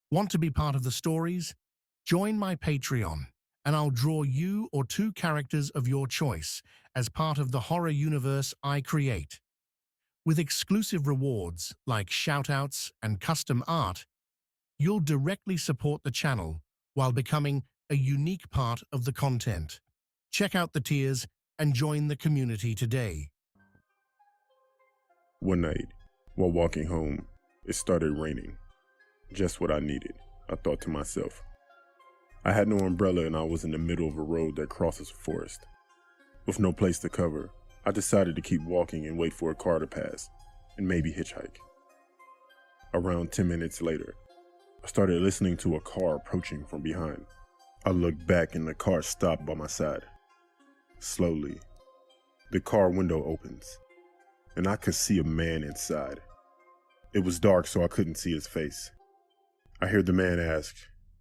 Want to be part of the stories? Join my Patreon, and I'll draw you or two characters of your choice as part of the horror universe I create. With exclusive rewards like shoutouts and custom art, you'll directly support the channel while becoming a unique part of the content. Check out the tiers and join the community today. One night, while walking home, it started raining. Just what I needed, I thought to myself. I had no umbrella and I was in the middle of a road that crosses a forest. With no place to cover, I decided to keep walking and wait for a car to pass, and maybe hitchhike. Around 10 minutes later, I started listening to a car approaching from behind. I looked back and the car stopped by my side. Slowly, the car window opens, and I could see a man inside. It was dark, so I couldn't see his face. I heard the man ask,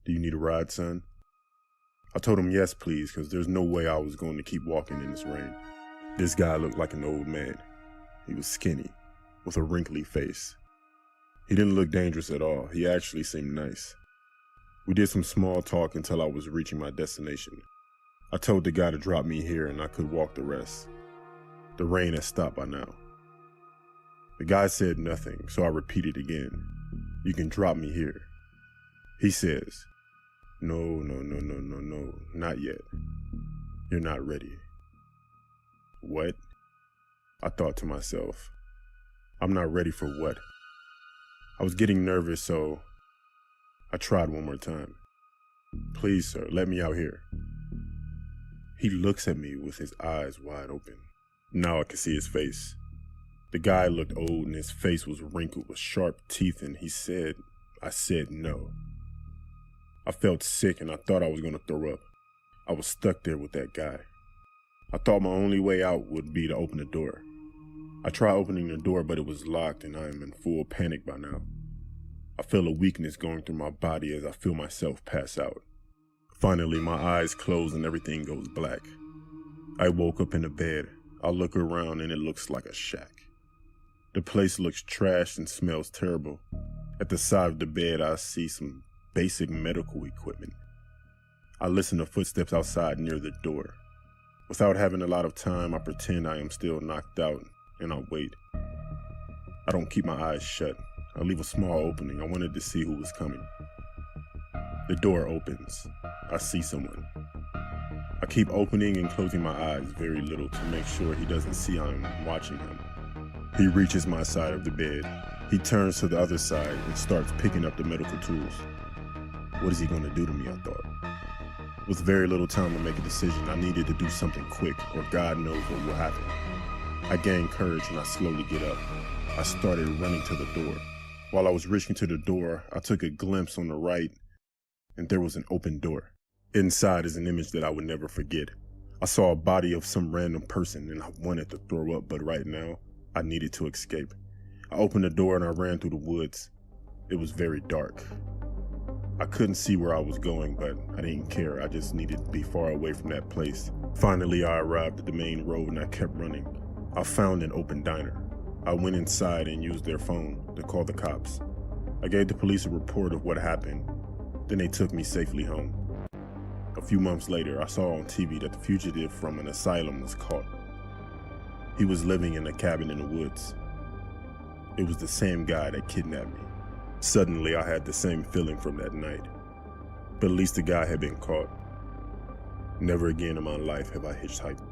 "Do you need a ride, son?" I told him yes, please, because there's no way I was going to keep walking in this rain. This guy looked like an old man. He was skinny, with a wrinkly face. He didn't look dangerous at all. He actually seemed nice. We did some small talk until I was reaching my destination. I told the guy to drop me here and I could walk the rest. The rain had stopped by now. The guy said nothing, so I repeated again. "You can drop me here." He says, No, not yet. You're not ready." What? I thought to myself. I'm not ready for what? I was getting nervous, so I tried one more time. "Please, sir, let me out here." He looks at me with his eyes wide open. Now I can see his face. The guy looked old and his face was wrinkled with sharp teeth, and I said no. I felt sick and I thought I was going to throw up. I was stuck there with that guy. I thought my only way out would be to open the door. I tried opening the door, but it was locked and I am in full panic by now. I feel a weakness going through my body as I feel myself pass out. Finally, my eyes close and everything goes black. I woke up in the bed. I look around and it looks like a shack. The place looks trashed and smells terrible. At the side of the bed, I see some basic medical equipment. I listen to footsteps outside near the door. Without having a lot of time, I pretend I am still knocked out and I wait. I don't keep my eyes shut. I leave a small opening. I wanted to see who was coming. The door opens. I see someone. I keep opening and closing my eyes very little to make sure he doesn't see I'm watching him. He reaches my side of the bed. He turns to the other side and starts picking up the medical tools. What is he going to do to me, I thought. With very little time to make a decision, I needed to do something quick or God knows what will happen. I gained courage and I slowly get up. I started running to the door. While I was reaching to the door, I took a glimpse on the right and there was an open door. Inside is an image that I would never forget. I saw a body of some random person and I wanted to throw up, but right now I needed to escape. I opened the door and I ran through the woods. It was very dark. I couldn't see where I was going, but I didn't care. I just needed to be far away from that place. Finally, I arrived at the main road and I kept running. I found an open diner. I went inside and used their phone to call the cops. I gave the police a report of what happened. Then they took me safely home. A few months later, I saw on TV that the fugitive from an asylum was caught. He was living in a cabin in the woods. It was the same guy that kidnapped me. Suddenly, I had the same feeling from that night. But at least the guy had been caught. Never again in my life have I hitchhiked.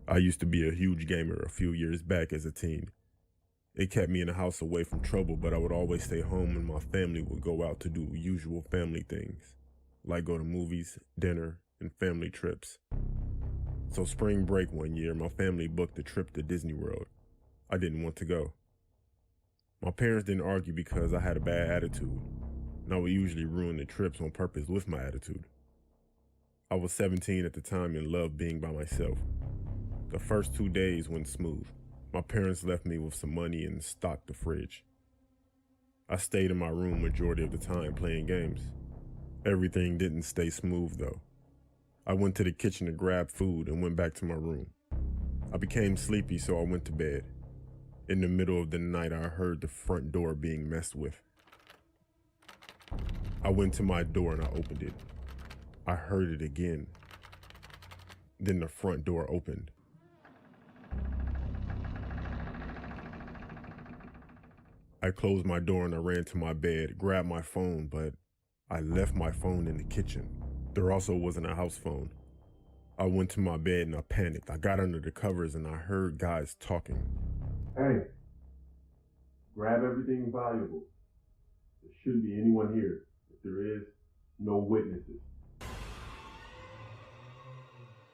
I used to be a huge gamer a few years back as a teen. It kept me in the house away from trouble, but I would always stay home and my family would go out to do usual family things, like go to movies, dinner, and family trips. So spring break one year, my family booked a trip to Disney World. I didn't want to go. My parents didn't argue because I had a bad attitude, and I would usually ruin the trips on purpose with my attitude. I was 17 at the time and loved being by myself. The first 2 days went smooth. My parents left me with some money and stocked the fridge. I stayed in my room majority of the time playing games. Everything didn't stay smooth though. I went to the kitchen to grab food and went back to my room. I became sleepy, so I went to bed. In the middle of the night, I heard the front door being messed with. I went to my door and I opened it. I heard it again. Then the front door opened. I closed my door and I ran to my bed, grabbed my phone, but I left my phone in the kitchen. There also wasn't a house phone. I went to my bed and I panicked. I got under the covers and I heard guys talking. Hey, grab everything valuable. There shouldn't be anyone here. If there is, no witnesses.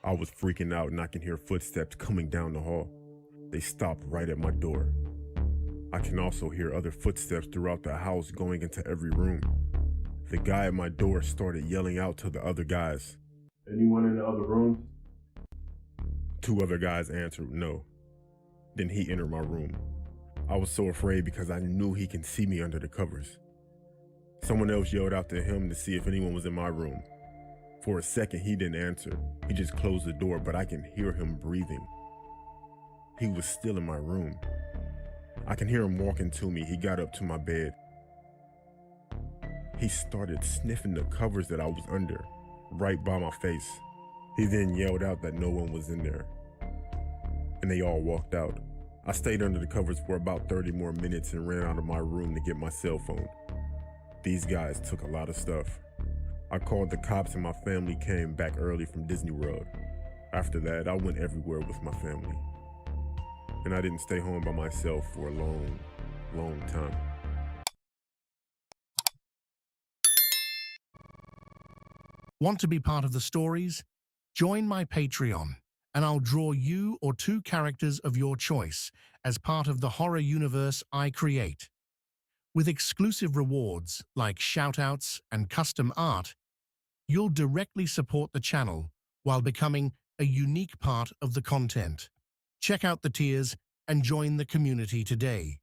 I was freaking out and I can hear footsteps coming down the hall. They stopped right at my door. I can also hear other footsteps throughout the house going into every room. The guy at my door started yelling out to the other guys. Anyone in the other rooms? 2 other guys answered no. Then he entered my room. I was so afraid because I knew he can see me under the covers. Someone else yelled out to him to see if anyone was in my room. For a second, he didn't answer. He just closed the door, but I can hear him breathing. He was still in my room. I can hear him walking to me. He got up to my bed. He started sniffing the covers that I was under, right by my face. He then yelled out that no one was in there, and they all walked out. I stayed under the covers for about 30 more minutes and ran out of my room to get my cell phone. These guys took a lot of stuff. I called the cops and my family came back early from Disney World. After that, I went everywhere with my family. And I didn't stay home by myself for a long, long time. Want to be part of the stories? Join my Patreon, and I'll draw you or 2 characters of your choice as part of the horror universe I create. With exclusive rewards like shoutouts and custom art, you'll directly support the channel while becoming a unique part of the content. Check out the tiers and join the community today.